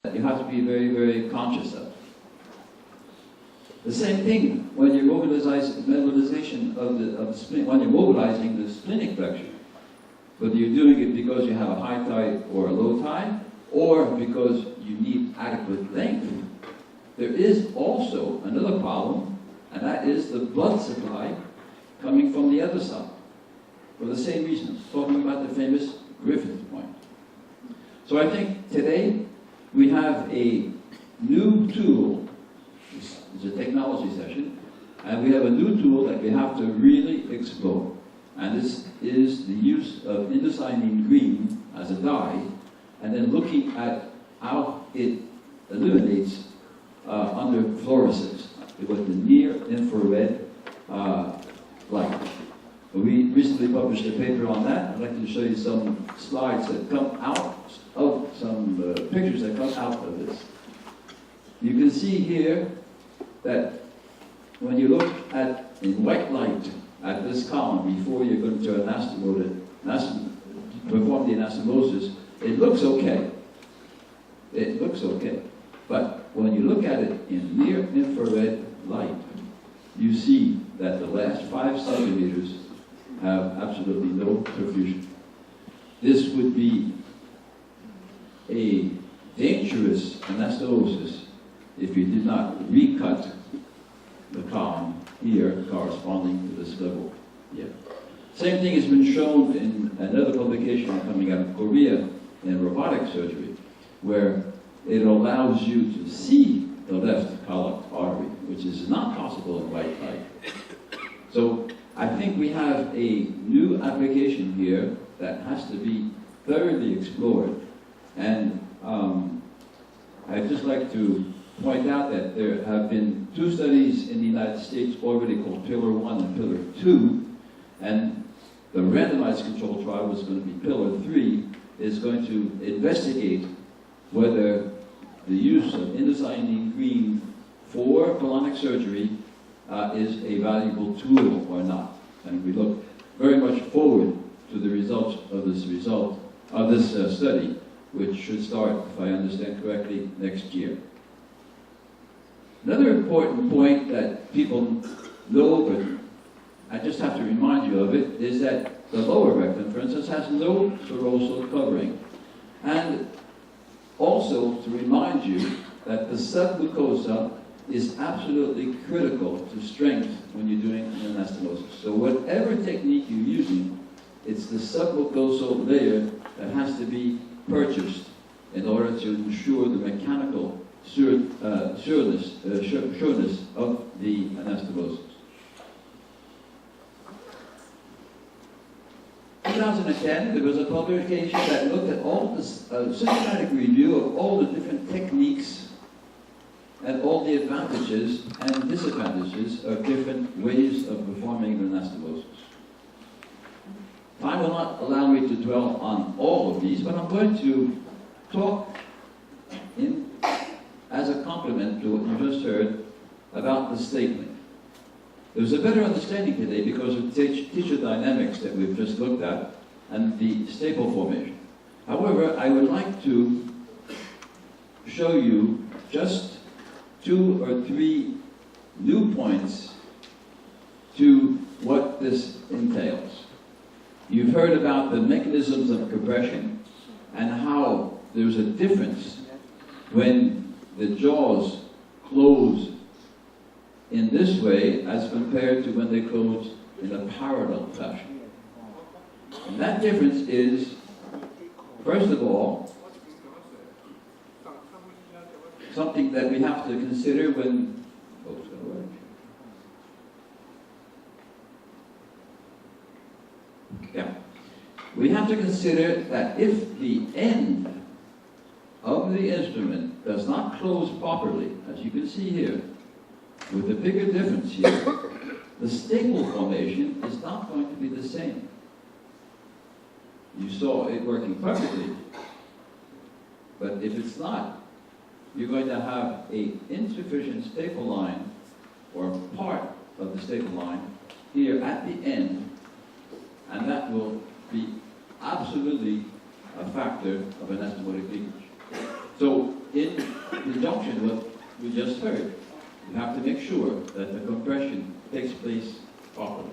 that you have to be very, very conscious of. The same thing when you're mobilization of the spleen, when you're mobilizing the splenic flexure. Whether you're doing it because you have a high tide or a low tide, or because you need adequate length, there is also another problem, and that is the blood supply coming from the other side. For the same reasons, talking about the famous Griffith point. So I think today we have a new tool. It's a technology session, and we have a new tool that we have to really explore. And this is the use of indocyanine green as a dye, and then looking at how it eliminates under fluorescence with the near-infrared light. We recently published a paper on that. I'd like to show you some slides that come out of some pictures that come out of this. You can see here that when you look at in white light at this column before you're going to perform the anastomosis, it looks okay. It looks okay. But when you look at it in near-infrared light, you see that the last 5 centimeters have absolutely no perfusion. This would be a dangerous anastomosis if you did not recut the column here corresponding to this level here. Same thing has been shown in another publication coming out of Korea in robotic surgery, where it allows you to see the left column artery, which is not possible in white light. So I think we have a new application here that has to be thoroughly explored. And I'd just like to point out that there have been 2 studies in the United States already called Pillar 1 and Pillar 2, and the randomized control trial was going to be Pillar 3, is going to investigate whether the use of indocyanine green for colonic surgery is a valuable tool or not. And we look very much forward to the results of this study, which should start, if I understand correctly, next year. Another important point that people know, but I just have to remind you of it, is that the lower rectum, for instance, has no serosal covering. And also to remind you that the submucosa is absolutely critical to strength when you're doing an anastomosis. So whatever technique you're using, it's the submucosal layer that has to be purchased in order to ensure the mechanical sureness of the anastomosis. In 2010, there was a publication that looked at all this systematic review of all the different techniques and all the advantages and disadvantages of different ways of performing an anastomosis. Time will not allow me to dwell on all of these, but I'm going to talk as a complement to what you just heard about the stapling. There's a better understanding today because of tissue dynamics that we've just looked at and the staple formation. However, I would like to show you just 2 or 3 new points to what this entails. You've heard about the mechanisms of compression and how there's a difference when the jaws close in this way as compared to when they close in a parallel fashion. And that difference is, first of all, something that we have to consider when, we have to consider that if the end of the instrument does not close properly, as you can see here, with a bigger difference here, the staple formation is not going to be the same. You saw it working perfectly, but if it's not, you're going to have an insufficient staple line, or part of the staple line, here at the end, and that will be absolutely a factor of anastomotic leakage. So in conjunction with what we just heard, you have to make sure that the compression takes place properly.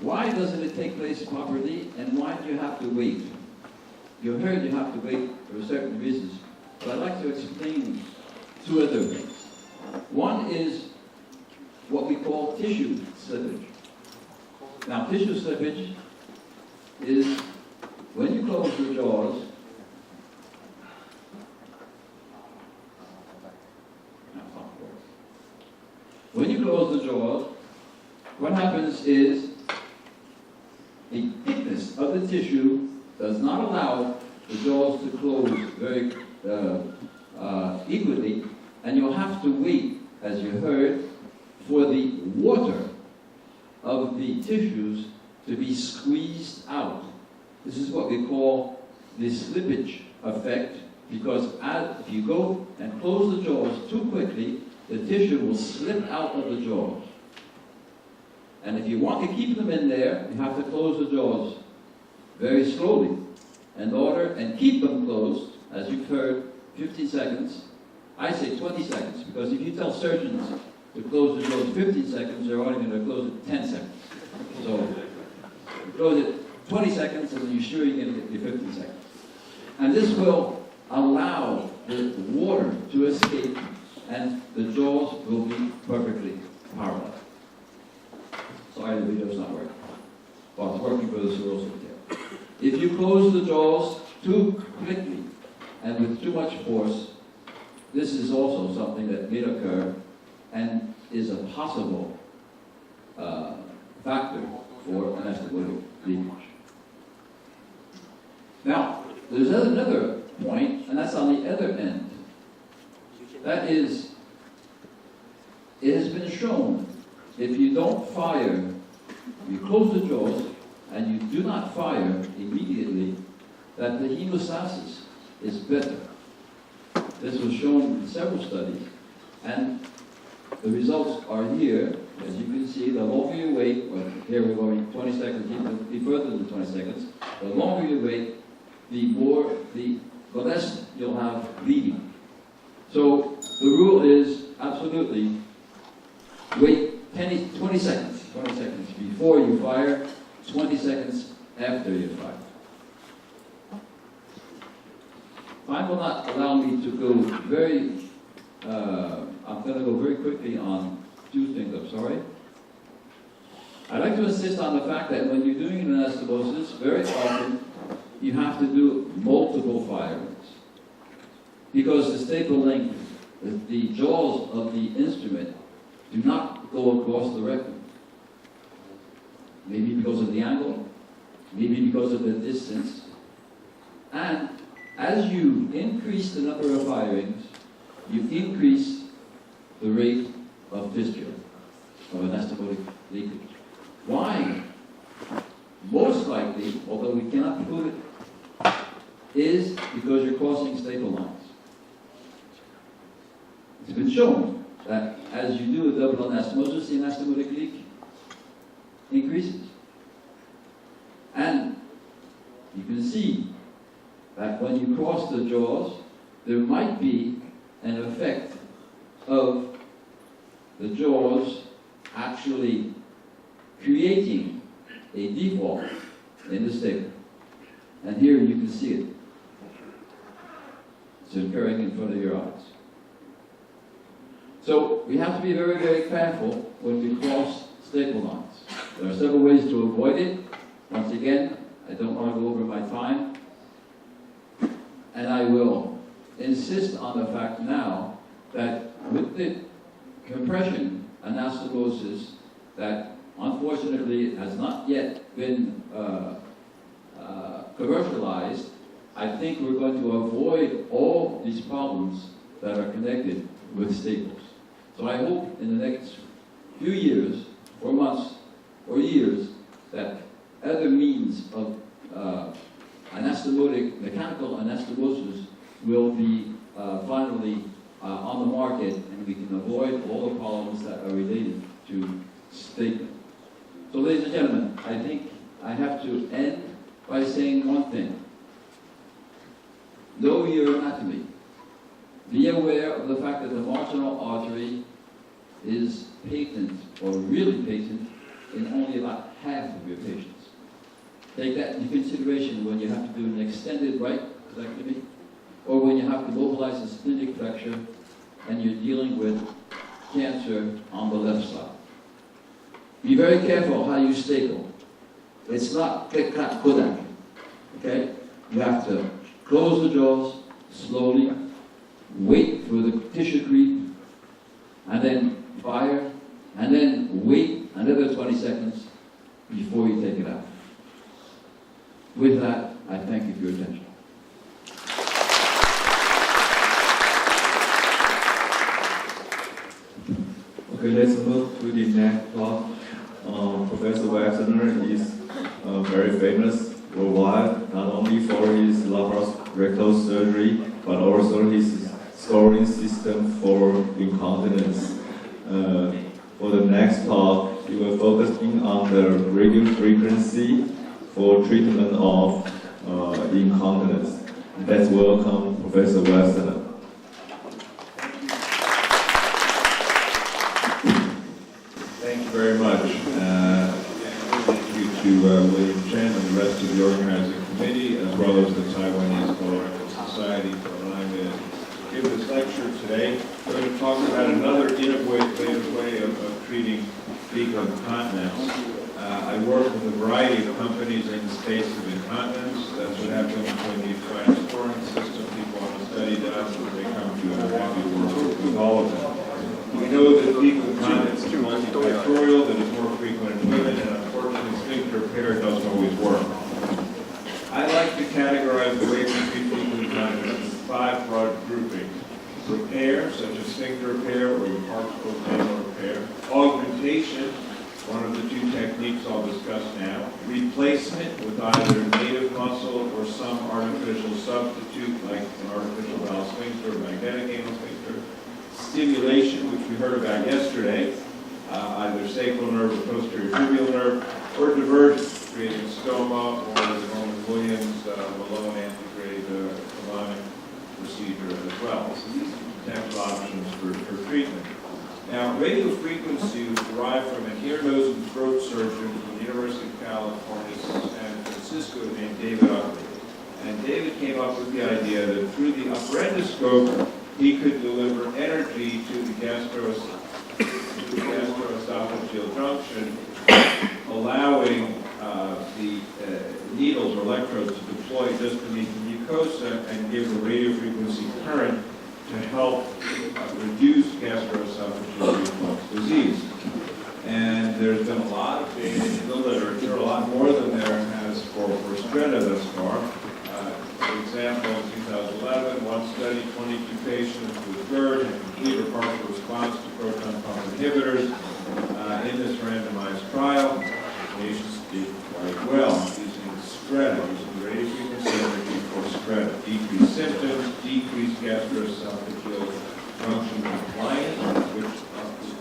Why doesn't it take place properly, and why do you have to wait? You heard you have to wait for certain reasons, but I'd like to explain two other things. One is what we call tissue slippage. Now, tissue slippage is when you close the jaws, when you close the jaws, what happens is the thickness of the tissue does not allow the jaws to close very equally, and you'll have to wait, as you heard, for the water of the tissues to be squeezed out. This is what we call the slippage effect, because if you go and close the jaws too quickly, the tissue will slip out of the jaws. And if you want to keep them in there, you have to close the jaws very slowly and keep them closed, as you've heard, 15 seconds. I say 20 seconds, because if you tell surgeons to close the jaws 15 seconds, they're only going to close it 10 seconds. So close it 20 seconds, and then you're sure you're going to get your 15 seconds. And this will allow the water to escape, and the jaws will be perfectly parallel. Sorry, the video's not working. Well, it's working for the cirrhosis tail. If you close the jaws too quickly and with too much force, this is also something that may occur and is a possible factor for anastomotic leakage. Now, there's another point, and that's on the other end. That is, it has been shown if you don't fire, you close the jaws, and you do not fire immediately, that the hemostasis is better. This was shown in several studies, and the results are here. As you can see, the longer you wait, well, here we're going 20 seconds, even further than 20 seconds, the longer you wait, the less you'll have bleeding. So the rule is absolutely wait 20 seconds before you fire, 20 seconds after you fire. Time will not allow me to go I'm going to go very quickly on two things, I'm sorry. I'd like to insist on the fact that when you're doing an anastomosis, very often you have to do multiple firings, because the staple length, the jaws of the instrument do not go across the rectum. Maybe because of the angle, maybe because of the distance. And as you increase the number of firings, you increase the rate of fistula, of anastomotic leakage. Why? Most likely, although we cannot prove it, is because you're crossing staple lines. It's been shown that as you do a double anastomosis, the anastomotic leak increases. And you can see that when you cross the jaws, there might be an effect of the jaws actually creating a default in the staple. And here you can see it. It's occurring in front of your eyes. So we have to be very, very careful when we cross staple lines. There are several ways to avoid it. Once again, I don't want to go over my time. And I will insist on the fact now that with the compression anastomosis that unfortunately has not yet been commercialized, I think we're going to avoid all these problems that are connected with staples. So I hope in the next few years, or months, or years, that other means of mechanical anastomosis will be finally on the market, and we can avoid all the problems that are related to stapling. So ladies and gentlemen, I think I have to end by saying one thing. Know your anatomy. Be aware of the fact that the marginal artery is patent, or really patent, in only about half of your patients. Take that into consideration when you have to do an extended right colectomy, or when you have to mobilize a splenic fracture and you're dealing with cancer on the left side. Be very careful how you staple. It's not click-clack Kodak, okay? You have to close the jaws slowly, wait for the tissue creep, and then fire, and then wait another 20 seconds before you take it out. With that, I thank you for your attention. Okay, let's move to the next talk. Professor Wexner is very famous worldwide, not only for his laparosrectal surgery, but also his scoring system for incontinence. For the next talk, he will focus on the radio frequency for treatment of incontinence. Let's welcome Professor Wexner. Thank you very much. Thank you to William Chen and the rest of the organizing committee, as well as the Taiwanese Colorectal Society for allowing me to give this lecture today. I'm going to talk about another innovative way of treating fecal incontinence. I work with a variety of companies in the space of incontinence. That's what happens when you try a scoring system. People want to study that, so they come to a happy work with all of them. We know that fecal incontinence is multifactorial, that it's more frequent in women, and unfortunately sphincter repair doesn't always work. I like to categorize the way we treat fecal incontinence into 5 broad groupings. Repair, such as sphincter repair or the Parks-O'Taylor repair. Augmentation, one of the 2 techniques I'll discuss now. Replacement with either native muscle or some artificial substitute, like an artificial valve sphincter or magnetic anal sphincter. Stimulation, which we heard about yesterday, either sacral nerve or posterior tibial nerve, or diversion, creating stoma, or the Roman-Williams Malone antegrade colonic procedure as well. So these are potential options for treatment. Now, radiofrequency was derived from an ear, nose, and throat surgeon from the University of California, San Francisco, named David Utley. And David came up with the idea that through the upper endoscope, he could deliver energy to the gastroesophageal junction, allowing the needles or electrodes to deploy just beneath the mucosa and give a radiofrequency current to help reduce gastroesophageal reflux disease. And there's been a lot of data in the literature, a lot more than there has for Stretta thus far. For example, in 2011, one study, 22 patients with GERD and complete or partial response to proton pump inhibitors. In this randomized trial, patients did quite well using Stretta, using radiofrequency energy for Stretta. Decreased symptoms, decreased gastroesophageal junction compliance, which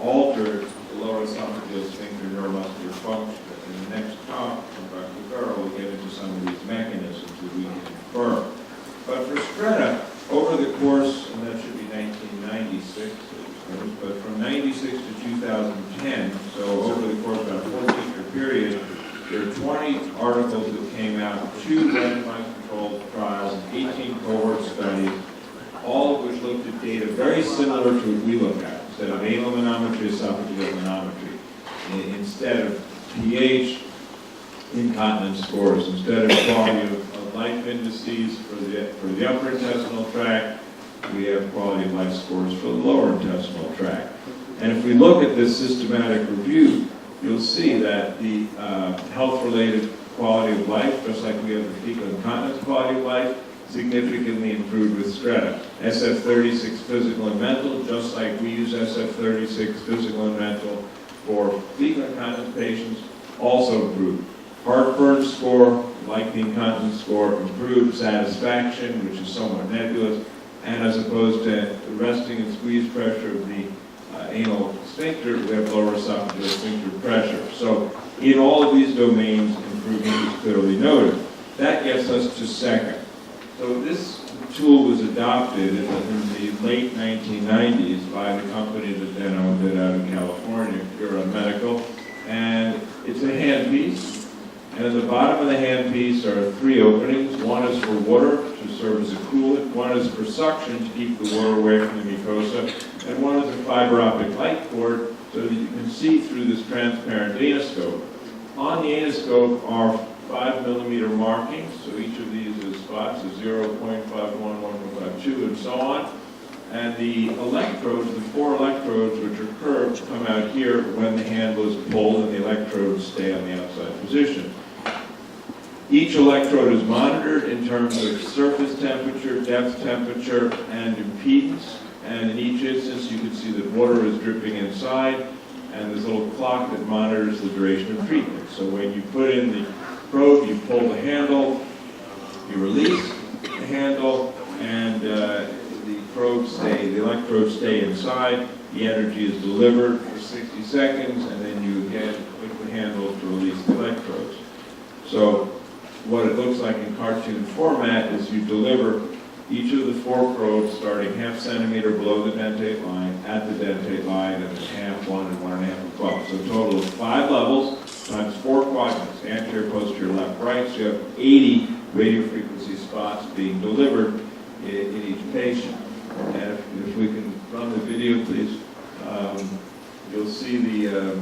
altered the lower esophageal sphincter neuromuscular function. In the next talk from Dr. Farrell, we'll get into some of these mechanisms that we can infer. But for Stretta, over the course, and that should be 1996, but from 96 to 2010, so over the course of about a 14-year period, there are 20 articles that came out, 2 randomized controlled trials, 18 cohort studies, all of which looked at data very similar to what we look at, instead of anal manometry, esophageal manometry, instead of pH, incontinence scores, instead of quality of life indices for the upper intestinal tract, we have quality of life scores for the lower intestinal tract. And if we look at this systematic review, you'll see that the health-related quality of life, just like we have the fecal incontinence quality of life, significantly improved with Stretta. SF36 physical and mental, just like we use SF36 physical and mental for fecal incontinence patients, also improved. Heartburn score, like the incontinence score, improved. Satisfaction, which is somewhat nebulous, and as opposed to resting and squeeze pressure of the anal sphincter, we have lower esophageal sphincter pressure. So in all of these domains, improvement is clearly noted. That gets us to second. So this tool was adopted in the late 1990s by the company that then owned it out in California, Huron Medical, and it's a handpiece. And at the bottom of the handpiece are 3 openings. One is for water to serve as a coolant, one is for suction to keep the water away from the mucosa, and one is a fiber optic light cord so that you can see through this transparent anoscope. On the anoscope are 5mm markings, so each of these is spots of 0.51, 1.52, and so on. And the electrodes, the 4 electrodes, which are curved, come out here when the handle is pulled, and the electrodes stay on the outside position. Each electrode is monitored in terms of surface temperature, depth temperature, and impedance. And in each instance, you can see that water is dripping inside, and there's a little clock that monitors the duration of treatment. So when you put in the probe, you pull the handle, you release the handle, and the electrodes stay inside. The energy is delivered for 60 seconds, and then you again click the handle to release the electrodes. So what it looks like in cartoon format is you deliver each of the 4 probes starting ½ centimeter below the dentate line, at the dentate line, and then half, 1, and 1.5 above. So a total of 5 levels times 4 quadrants, anterior, posterior, left, right. So you have 80 radiofrequency spots being delivered in each patient. And if we can run the video, please, you'll see the